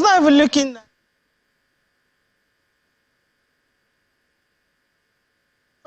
not even looking.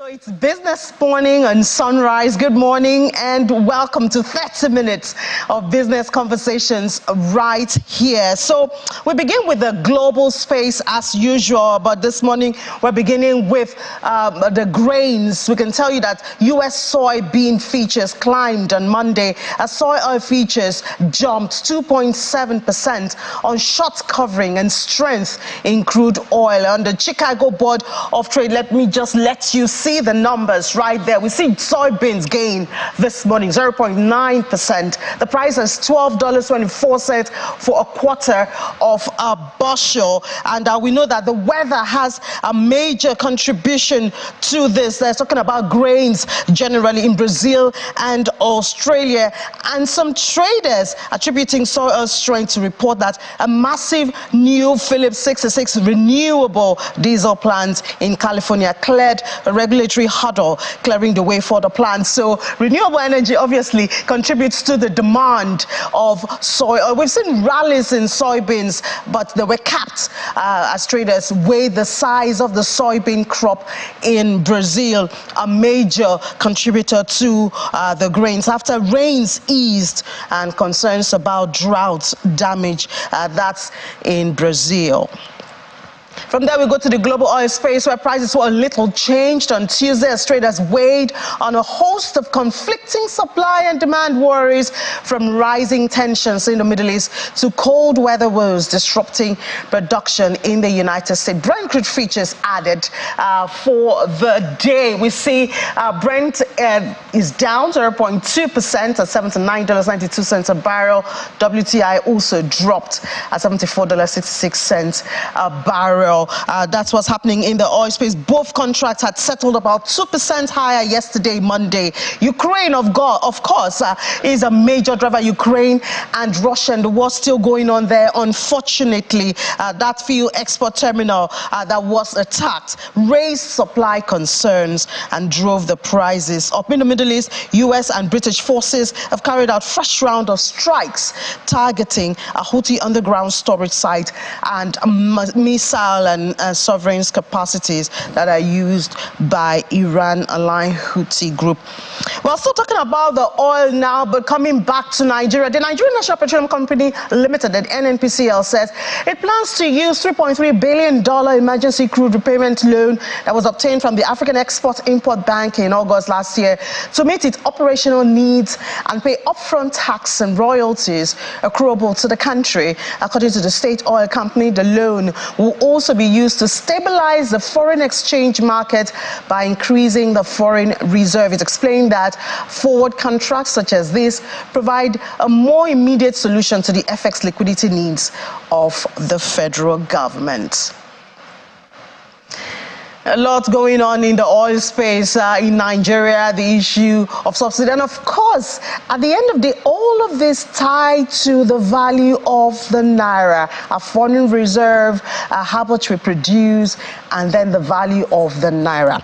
So it's Business Morning and Sunrise. Good morning and welcome to 30 minutes of business conversations right here. So we begin with the global space as usual, but this morning we're beginning with the grains. We can tell you that U.S. soybean futures climbed on Monday as soy oil futures jumped 2.7% on short covering and strength in crude oil. On the Chicago Board of Trade, let me just let you see the numbers right there. We see soybeans gain this morning 0.9%. The price is $12.24 for a quarter of a bushel. And we know that the weather has a major contribution to this. They're talking about grains generally in Brazil and Australia. And some traders attributing soy oil strength to report that a massive new Phillips 66 renewable diesel plant in California cleared a regulatory hurdle, clearing the way for the plant. So renewable energy obviously contributes to the demand of soy oil. We've seen rallies in soybeans, but they were capped as traders weigh the size of the soybean crop in Brazil, a major contributor to the grains after rains eased and concerns about drought damage. That's in Brazil. From there, we go to the global oil space, where prices were a little changed on Tuesday as traders weighed on a host of conflicting supply and demand worries, from rising tensions in the Middle East to cold weather woes disrupting production in the United States. Brent crude futures added for the day. We see Brent is down 0.2% at $79.92 a barrel. WTI also dropped at $74.66 a barrel. That's what's happening in the oil space. Both contracts had settled about 2% higher yesterday, Monday. Ukraine, of course, is a major driver. Ukraine and Russia, and the war still going on there. Unfortunately, that fuel export terminal that was attacked raised supply concerns and drove the prices up. In the Middle East, U.S. and British forces have carried out fresh round of strikes targeting a Houthi underground storage site and missile and sovereign capacities that are used by Iran-aligned Houthi group. We're still talking about the oil now, but coming back to Nigeria. The Nigerian National Petroleum Company Limited, the NNPCL, says it plans to use $3.3 billion emergency crude repayment loan that was obtained from the African Export-Import Bank in August last year to meet its operational needs and pay upfront tax and royalties accruable to the country. According to the state oil company, the loan will also be used to stabilize the foreign exchange market by increasing the foreign reserve. It explained that forward contracts such as this provide a more immediate solution to the FX liquidity needs of the federal government. A lot going on in the oil space in Nigeria, the issue of subsidy. And of course, at the end of the day, all of this tied to the value of the naira, our foreign reserve, how much we produce, and then the value of the naira.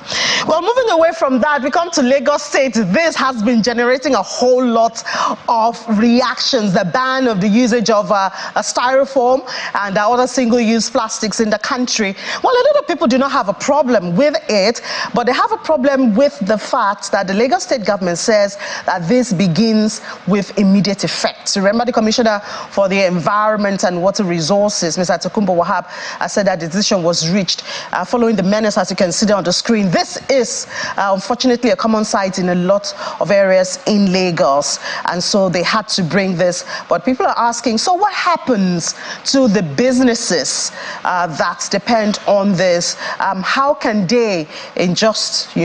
Well, moving away from that, we come to Lagos State. This has been generating a whole lot of reactions. The ban of the usage of styrofoam and other single-use plastics in the country. Well, a lot of people do not have a problem with it, but they have a problem with the fact that the Lagos State government says that this begins with immediate effect. Remember, the Commissioner for the Environment and Water Resources, Mr. Tokunbo Wahab, said that the decision was reached following the menace, as you can see there on the screen. This is unfortunately a common sight in a lot of areas in Lagos, and so they had to bring this. But people are asking, so what happens to the businesses that depend on this? How can they, in just,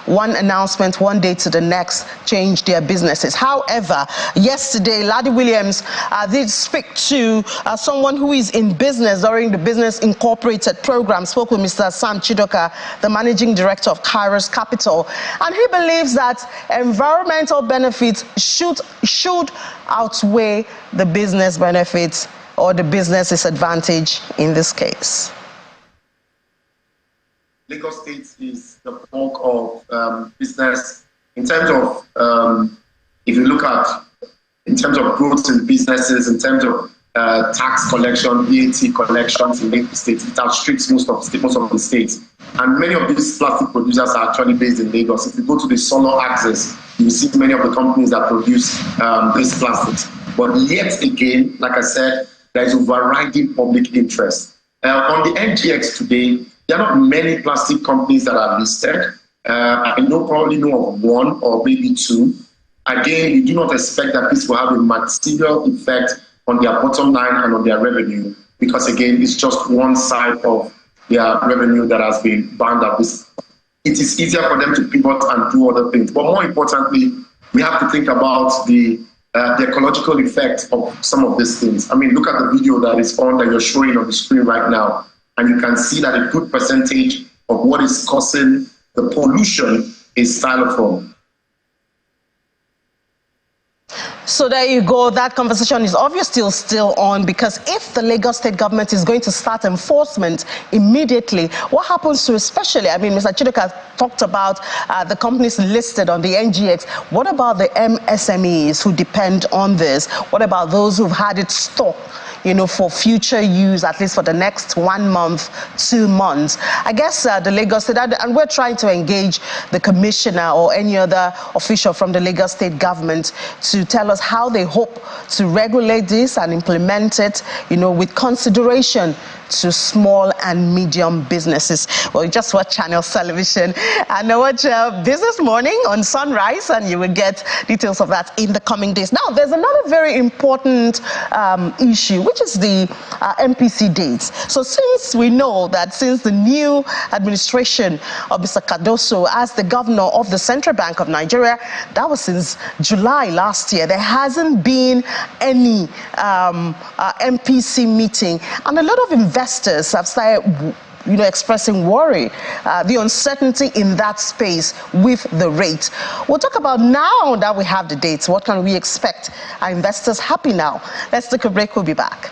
one announcement, one day to the next, change their businesses? However, yesterday, Ladi Williams did speak to someone who is in business during the Business Incorporated program, spoke with Mr. Sam Chidoka, the managing director of Kairos Capital, and he believes that environmental benefits should outweigh the business benefits or the business disadvantage in this case. Lagos State is the bulk of business in terms of, if you look at, in terms of growth in businesses, in terms of tax collection, VAT collections in Lagos State. It outstrips most of the states. And many of these plastic producers are actually based in Lagos. If you go to the solar axis, you see many of the companies that produce these plastics. But yet again, like I said, there is overriding public interest. On the NGX today, there are not many plastic companies that are listed. I probably know of one or maybe two. Again, you do not expect that this will have a material effect on their bottom line and on their revenue, because again, it's just one side of their revenue that has been bound up. It is easier for them to pivot and do other things. But more importantly, we have to think about the ecological effect of some of these things. I mean, look at the video that you're showing on the screen right now, and you can see that a good percentage of what is causing the pollution is styrofoam. So there you go. That conversation is obviously still on, because if the Lagos state government is going to start enforcement immediately, what happens to, especially, I mean, Mr. Chiduka talked about the companies listed on the NGX. What about the MSMEs who depend on this? What about those who've had it stocked, for future use, at least for the next 1 month, 2 months? I guess the Lagos State, and we're trying to engage the commissioner or any other official from the Lagos State government to tell us how they hope to regulate this and implement it, with consideration to small and medium businesses. Well, you just watch Channel Television and watch Business Morning on Sunrise, and you will get details of that in the coming days. Now, there's another very important issue, which is the MPC dates. So since we know that since the new administration of Mr. Cardoso as the governor of the Central Bank of Nigeria, that was since July last year, there hasn't been any MPC meeting, and a lot of investors have started expressing worry, the uncertainty in that space with the rate. We'll talk about, now that we have the dates, what can we expect? Are investors happy now? Let's take a break. We'll be back.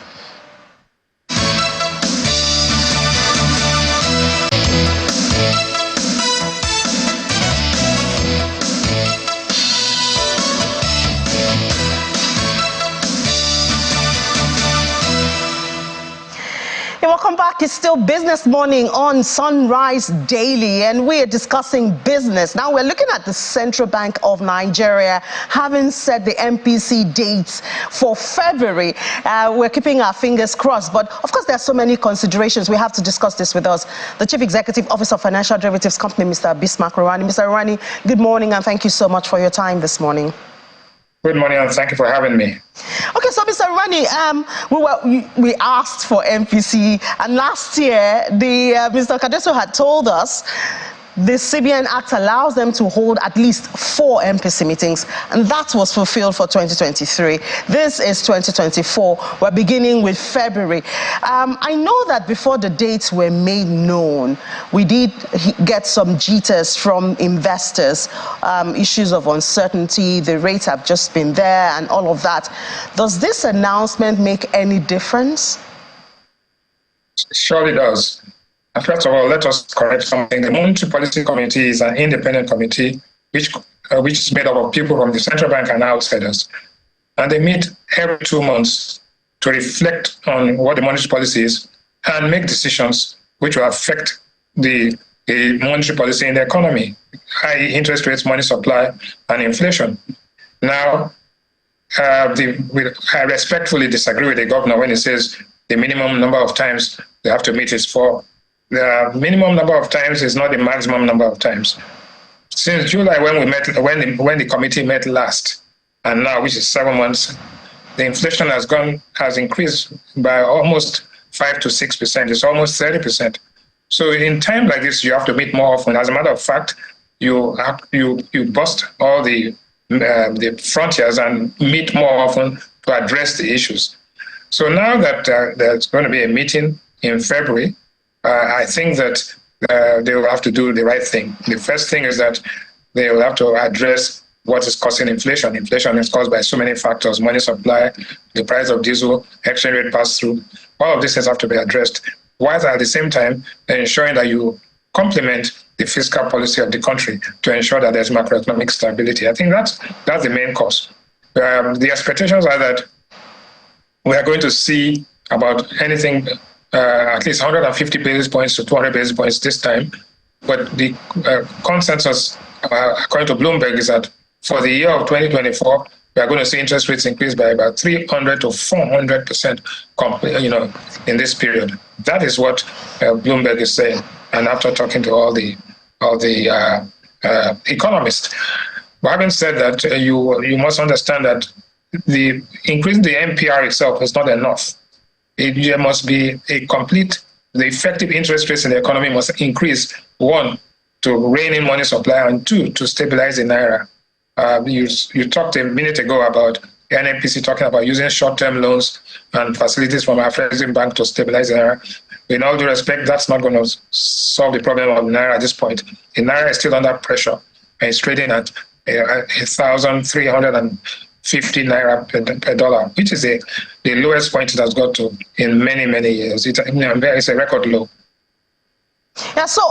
Welcome back. It's still Business Morning on Sunrise Daily, and we are discussing business. Now we're looking at the Central Bank of Nigeria having set the MPC dates for February. We're keeping our fingers crossed, but of course there are so many considerations. We have to discuss this with us. The Chief Executive Officer of Financial Derivatives Company, Mr. Bismarck Rewane. Mr. Rewane, good morning, and thank you so much for your time this morning. Good morning, and thank you for having me. Okay, so Mr. Rewane, we asked for MPC, and last year, Mr. Cardoso had told us the CBN Act allows them to hold at least 4 MPC meetings, and that was fulfilled for 2023. This is 2024. We're beginning with February. I know that before the dates were made known, we did get some jitters from investors, issues of uncertainty, the rates have just been there and all of that. Does this announcement make any difference? Surely does. First of all, let us correct something. The Monetary Policy Committee is an independent committee which is made up of people from the central bank and outsiders. And they meet every 2 months to reflect on what the monetary policy is and make decisions which will affect the monetary policy in the economy, i.e. interest rates, money supply, and inflation. Now, I respectfully disagree with the governor when he says the minimum number of times they have to meet is 4. The minimum number of times is not the maximum number of times. Since July, when we met, when the committee met last, and now, which is 7 months, the inflation has increased by almost 5 to 6%. It's almost 30%. So in time like this, you have to meet more often. As a matter of fact, you bust all the frontiers and meet more often to address the issues. So now that there's going to be a meeting in February, I think that they will have to do the right thing. The first thing is that they will have to address what is causing inflation. Inflation is caused by so many factors: money supply, the price of diesel, exchange rate pass-through. All of these things have to be addressed, while at the same time ensuring that you complement the fiscal policy of the country to ensure that there's macroeconomic stability. I think that's the main cause. The expectations are that we are going to see about anything, at least 150 basis points to 200 basis points this time. But the consensus, according to Bloomberg, is that for the year of 2024, we are going to see interest rates increase by about 300 to 400%, in this period. That is what Bloomberg is saying. And after talking to all the economists, but having said that, you must understand that the increasing the MPR itself is not enough. There must be the effective interest rates in the economy must increase, one, to rein in money supply, and two, to stabilize the naira. You talked a minute ago about the NNPC talking about using short-term loans and facilities from Afrexim Bank to stabilize the naira. In all due respect, that's not going to solve the problem of the naira at this point. The naira is still under pressure and it's trading at 1,350 naira per dollar, which is the lowest point it has got to in many, many years. It's a record low. Yeah, so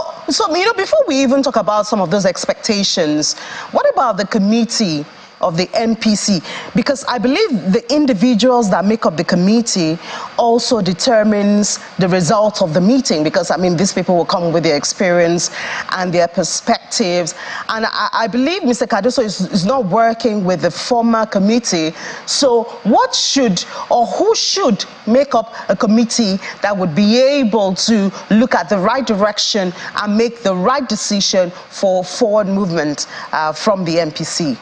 before we even talk about some of those expectations, what about the committee of the MPC? Because I believe the individuals that make up the committee also determines the result of the meeting, because these people will come with their experience and their perspectives, and I believe Mr. Cardoso is not working with the former committee. So what should or who should make up a committee that would be able to look at the right direction and make the right decision for forward movement from the MPC?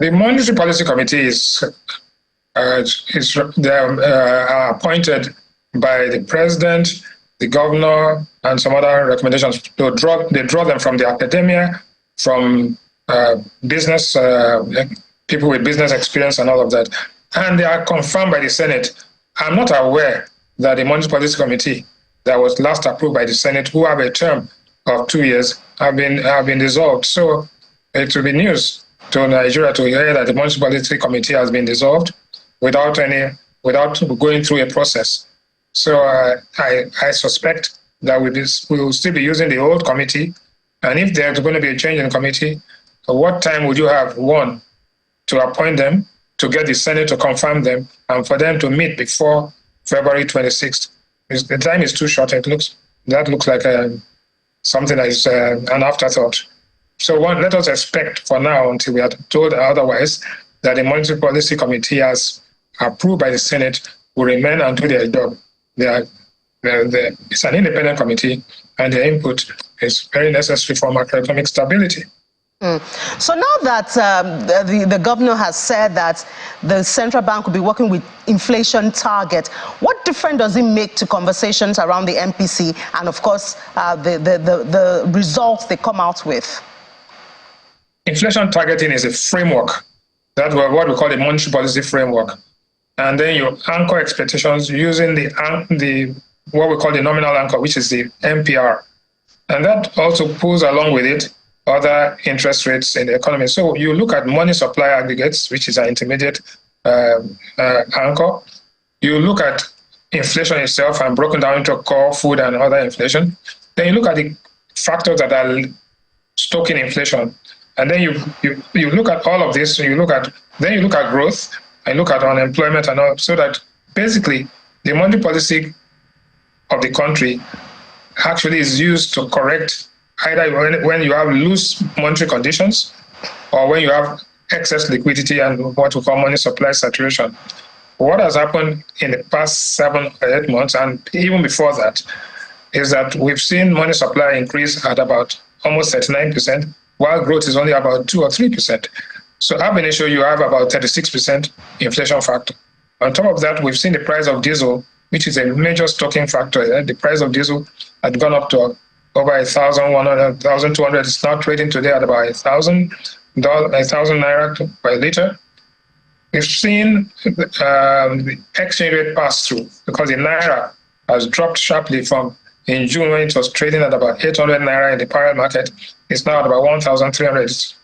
The Monetary Policy Committee is appointed by the president, the governor, and some other recommendations. They draw them from the academia, from business, people with business experience and all of that. And they are confirmed by the Senate. I'm not aware that the Monetary Policy Committee that was last approved by the Senate, who have a term of 2 years, have been dissolved. So it will be news to Nigeria to hear that the Monetary Policy Committee has been dissolved without going through a process. So I suspect that we will still be using the old committee. And if there's going to be a change in the committee, what time would you have, one, to appoint them, to get the Senate to confirm them, and for them to meet before February 26th? The time is too short. That looks like something that is an afterthought. So let us expect for now, until we are told otherwise, that the Monetary Policy Committee, as approved by the Senate, will remain and do their job. It's an independent committee, and their input is very necessary for macroeconomic stability. So now that the governor has said that the central bank will be working with inflation target, what difference does it make to conversations around the MPC and, of course, the results they come out with? Inflation targeting is a framework. That's what we call the monetary policy framework. And then you anchor expectations using what we call the nominal anchor, which is the MPR. And that also pulls along with it other interest rates in the economy. So you look at money supply aggregates, which is an intermediate anchor. You look at inflation itself and broken down into core, food, and other inflation. Then you look at the factors that are stoking inflation. And then you look at all of this, you look at growth, and look at unemployment and all, so that basically the monetary policy of the country actually is used to correct either when you have loose monetary conditions or when you have excess liquidity and what we call money supply saturation. What has happened in the past 7 or 8 months, and even before that, is that we've seen money supply increase at about almost 39%, while growth is only about 2 or 3%. So ab initio, you have about 36% inflation factor. On top of that, we've seen the price of diesel, which is a major stocking factor. The price of diesel had gone up to over 1,100, 1,200. It's now trading today at about 1,000 naira per liter. We've seen the exchange rate pass through, because the naira has dropped sharply from in June, when it was trading at about 800 naira in the parallel market. It's now at about 1,300. It's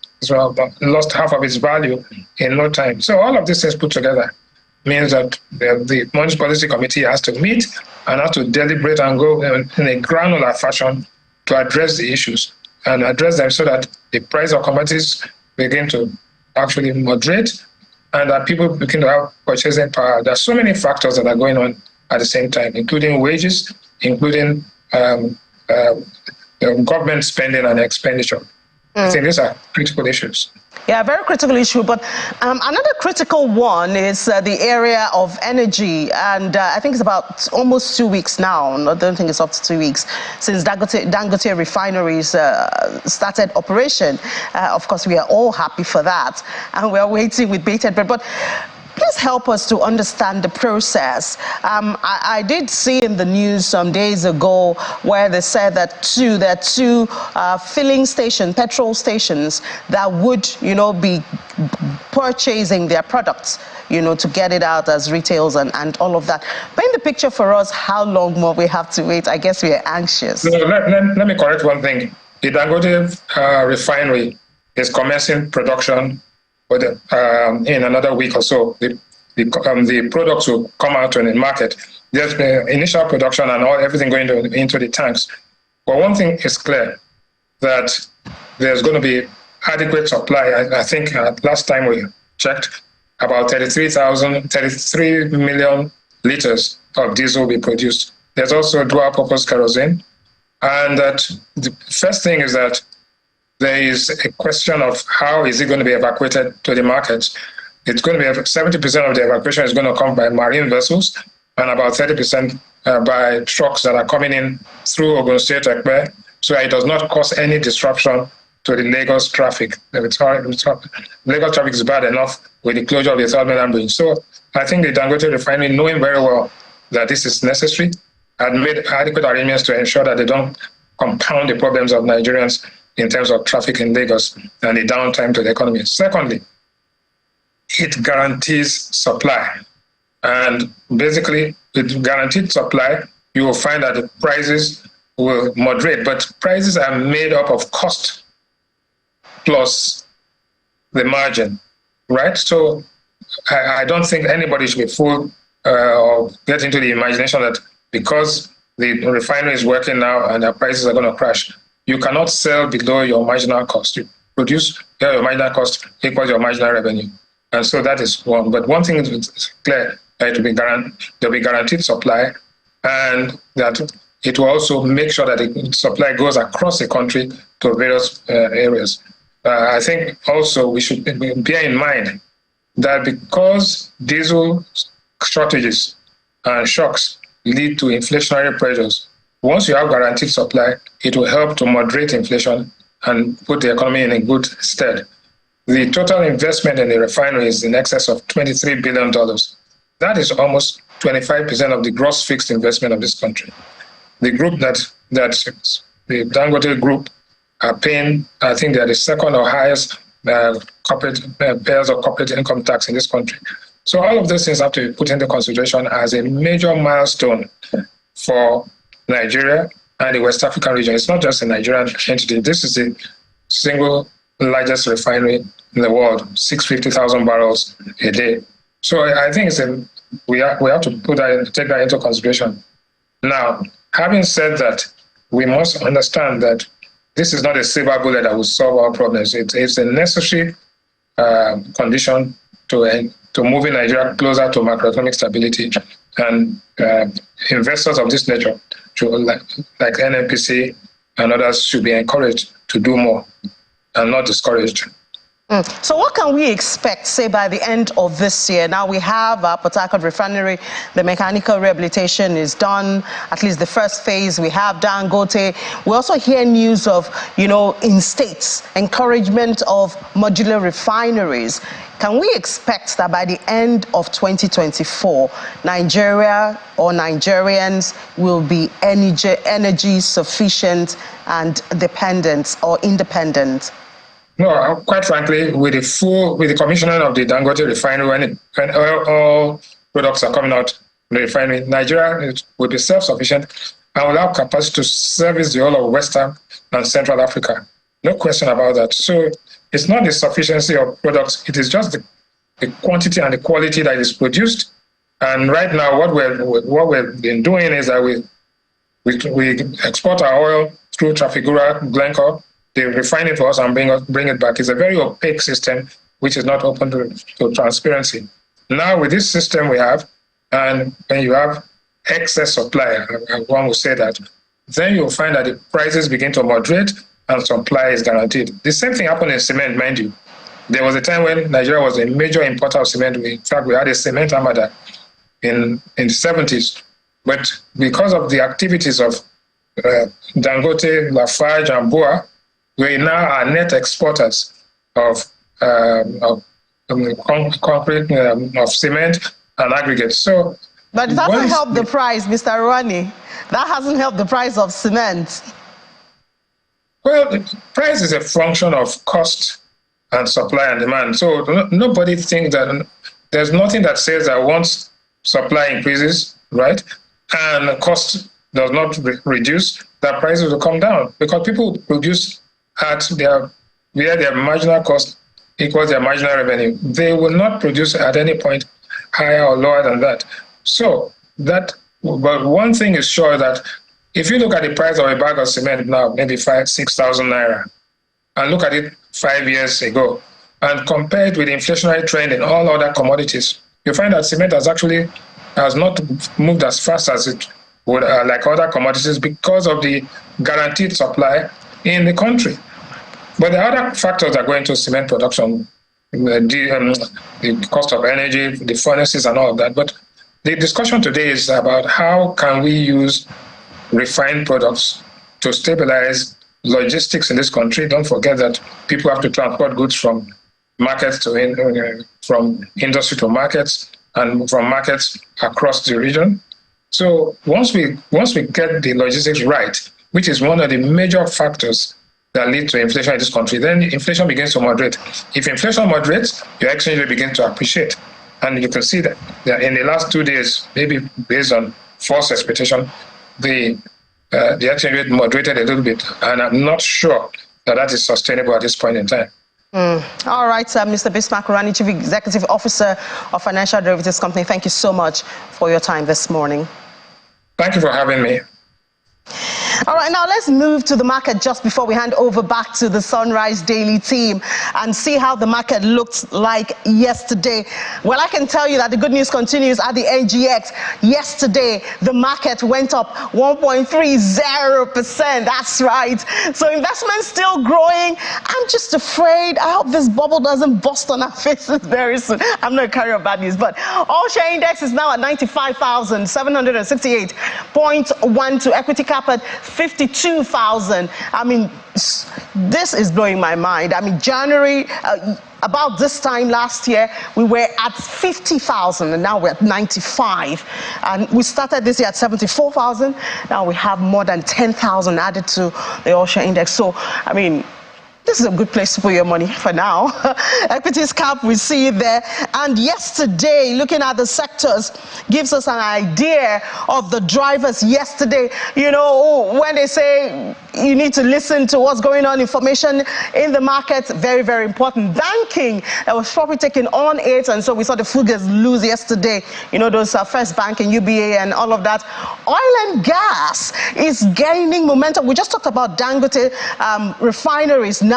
lost half of its value in no time. So all of these things put together means that the Monetary Policy Committee has to meet and has to deliberate and go in a granular fashion to address the issues and address them so that the price of commodities begin to actually moderate and that people begin to have purchasing power. There are so many factors that are going on at the same time, including wages, including government spending and expenditure. I think these are critical issues. Yeah, very critical issue. But another critical one is the area of energy. And I think it's about almost 2 weeks now. I don't think it's up to 2 weeks since Dangote Refineries started operation. Of course, we are all happy for that. And we are waiting with bated breath. But please help us to understand the process. I did see in the news some days ago where they said that there are two filling stations, petrol stations, that would, be purchasing their products, to get it out as retails and all of that. Paint the picture for us how long more we have to wait. I guess we are anxious. No, let me correct one thing. The Dangote refinery is commencing production in another week or so. The products will come out in the market. There's the initial production and everything going into the tanks. But one thing is clear, that there's going to be adequate supply. I think last time we checked, about 33 million liters of diesel will be produced. There's also dual-purpose kerosene. And that the first thing is that there is a question of how is it going to be evacuated to the markets. It's going to be 70% of the evacuation is going to come by marine vessels and about 30% by trucks that are coming in through Ogun State, Ekpe, so it does not cause any disruption to the Lagos traffic. Lagos traffic is bad enough with the closure of the Third Mainland Bridge. So I think the Dangote Refinery, knowing very well that this is necessary, had made adequate arrangements to ensure that they don't compound the problems of Nigerians in terms of traffic in Lagos and the downtime to the economy. Secondly, it guarantees supply. And basically, with guaranteed supply, you will find that the prices will moderate. But prices are made up of cost plus the margin, right? So I don't think anybody should be fooled or get into the imagination that because the refinery is working now and the prices are going to crash, you cannot sell below your marginal cost. You produce your marginal cost equals your marginal revenue. And so that is one. But one thing is clear, that there will be guaranteed supply, and that it will also make sure that the supply goes across the country to various areas. I think also we should bear in mind that because diesel shortages and shocks lead to inflationary pressures, once you have guaranteed supply, it will help to moderate inflation and put the economy in a good stead. The total investment in the refinery is in excess of $23 billion. That is almost 25% of the gross fixed investment of this country. The group the Dangote group are paying, I think they are the second or highest corporate payers of corporate income tax in this country. So all of those things have to be put into consideration as a major milestone for Nigeria and the West African region. It's not just a Nigerian entity. This is the single largest refinery in the world, 650,000 barrels a day. So I think we have to take that into consideration. Now, having said that, we must understand that this is not a silver bullet that will solve our problems. It's a necessary condition to moving Nigeria closer to macroeconomic stability, and investors of this nature, like NNPC and others, should be encouraged to do more and not discouraged. So what can we expect, say, by the end of this year? Now we have Port Harcourt Refinery, the mechanical rehabilitation is done, at least the first phase. We have Dangote. We also hear news of, in states, encouragement of modular refineries. Can we expect that by the end of 2024, Nigeria or Nigerians will be energy sufficient and dependent or independent? No, quite frankly, with the commissioning of the Dangote refinery, when all products are coming out from the refinery, Nigeria will be self-sufficient and will have capacity to service the whole of Western and Central Africa. No question about that. So it's not the sufficiency of products, it is just the quantity and the quality that is produced. And right now, what we've been doing is that we export our oil through Trafigura, Glencore. They refine it for us and bring it back. It's a very opaque system. which is not open to transparency. Now, with this system we have, and when you have excess supply, one would say that, then you'll find that the prices begin to moderate and supply is guaranteed. The same thing happened in cement, mind you. There was a time when Nigeria was a major importer of cement. In fact, we had a cement armada in the 70s. But because of the activities of Dangote, Lafarge, and Boa, we now are net exporters of concrete, of cement and aggregates. So, but it hasn't helped the price, Mr. Rewane. That hasn't helped the price of cement. Well, the price is a function of cost and supply and demand. So nobody thinks that there's nothing that says that once supply increases, right, and cost does not reduce, that prices will come down, because people produce at where their marginal cost equals their marginal revenue. They will not produce at any point higher or lower than that. So but one thing is sure, that if you look at the price of a bag of cement now, maybe 5,000-6,000 naira, and look at it 5 years ago, and compare it with the inflationary trend in all other commodities, you find that cement has not moved as fast as it would like other commodities, because of the guaranteed supply in the country. But there are other factors that go into cement production, the cost of energy, the furnaces and all of that. But the discussion today is about how can we use refined products to stabilize logistics in this country. Don't forget that people have to transport goods from markets from industry to markets, and from markets across the region. So once we get the logistics right, which is one of the major factors that lead to inflation in this country, then inflation begins to moderate. If inflation moderates, your exchange rate begins to appreciate. And you can see that in the last 2 days, maybe based on false expectation, the exchange rate moderated a little bit. And I'm not sure that is sustainable at this point in time. All right, Mr. Bismarck Rewane, Chief Executive Officer of Financial Derivatives Company, thank you so much for your time this morning. Thank you for having me. All right, now let's move to the market just before we hand over back to the Sunrise Daily team and see how the market looked like yesterday. Well, I can tell you that the good news continues at the NGX. Yesterday, the market went up 1.30%. That's right. So investment's still growing. I'm just afraid. I hope this bubble doesn't bust on our faces very soon. I'm not carrying bad news, but all-share index is now at 95,768.12. Equity cap at 52,000. I mean, this is blowing my mind. I mean, January, about this time last year, we were at 50,000, and now we're at 95. And we started this year at 74,000. Now we have more than 10,000 added to the all-share index. So, I mean, this is a good place to put your money for now. Equities cap, we see it there. And yesterday, looking at the sectors, gives us an idea of the drivers yesterday. You know, when they say you need to listen to what's going on, information in the market, very, very important. Banking, that was probably taken on it, and so we saw the figures lose yesterday. You know, those First Bank and UBA and all of that. Oil and gas is gaining momentum. We just talked about Dangote refineries now.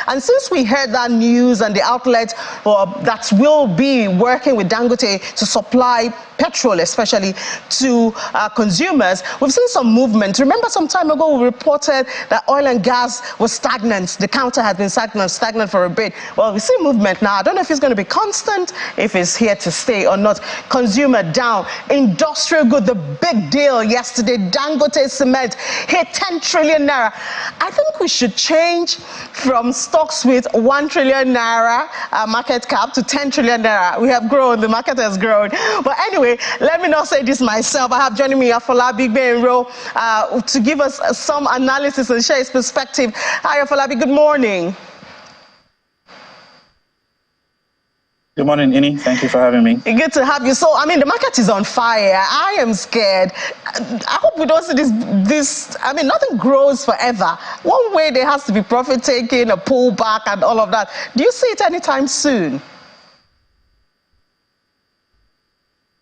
And since we heard that news and the outlet that will be working with Dangote to supply petrol, especially to consumers, we've seen some movement. Remember some time ago we reported that oil and gas was stagnant. The counter had been stagnant for a bit. Well, we see movement now. I don't know if it's going to be constant, if it's here to stay or not. Consumer down. Industrial good, the big deal yesterday. Dangote cement hit 10 trillion naira. I think we should change from stocks with 1 trillion naira market cap to 10 trillion naira. We have grown, the market has grown. But anyway, let me not say this myself. I have joining me Afolabi Benro to give us some analysis and share his perspective. Hi, Afolabi, good morning. Good morning, Ini. Thank you for having me. Good to have you. So, I mean, the market is on fire. I am scared. I hope we don't see this. I mean, nothing grows forever. One way there has to be profit taking, a pullback, and all of that. Do you see it anytime soon?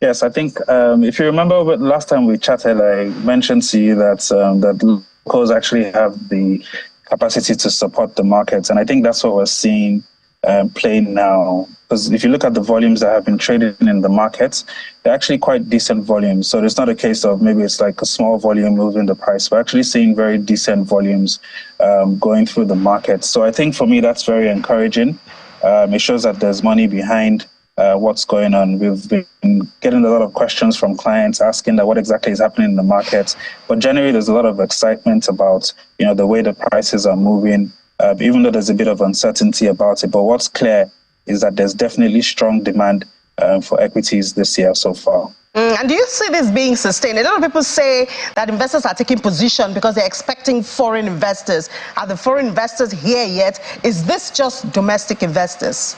Yes, I think if you remember last time we chatted, I mentioned to you that that locals actually have the capacity to support the markets, and I think that's what we're seeing play now? Because if you look at the volumes that have been traded in the markets, they're actually quite decent volumes. So it's not a case of maybe it's like a small volume moving the price. We're actually seeing very decent volumes going through the market. So I think for me, that's very encouraging. It shows that there's money behind what's going on. We've been getting a lot of questions from clients asking that what exactly is happening in the market. But generally, there's a lot of excitement about, the way the prices are moving, even though there's a bit of uncertainty about it. But what's clear is that there's definitely strong demand for equities this year so far. And do you see this being sustained? A lot of people say that investors are taking position because they're expecting foreign investors. Are the foreign investors here yet? Is this just domestic investors?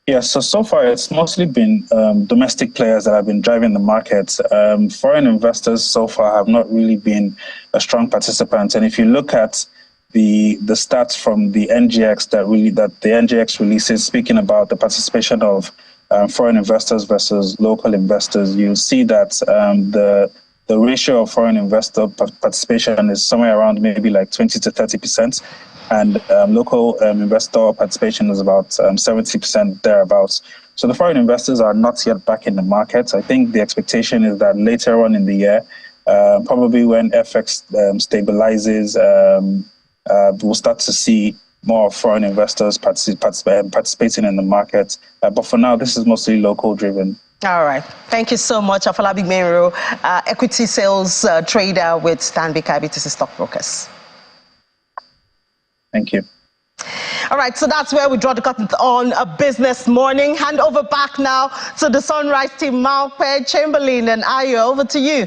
Yeah, so far it's mostly been domestic players that have been driving the market. Foreign investors so far have not really been a strong participant. And if you look at the stats from the NGX that the NGX releases, speaking about the participation of foreign investors versus local investors, you see that the ratio of foreign investor participation is somewhere around maybe like 20 to 30%. And local investor participation is about 70% thereabouts. So the foreign investors are not yet back in the market. I think the expectation is that later on in the year, probably when FX stabilizes, we'll start to see more foreign investors participating in the market. But for now, this is mostly local driven. All right. Thank you so much, Afolabi Menro, equity sales trader with Stanbic IBTC Stockbrokers. Thank you. All right, so that's where we draw the curtain on a business morning. Hand over back now to the Sunrise team, Malpe, Chamberlain, and Ayo. Over to you.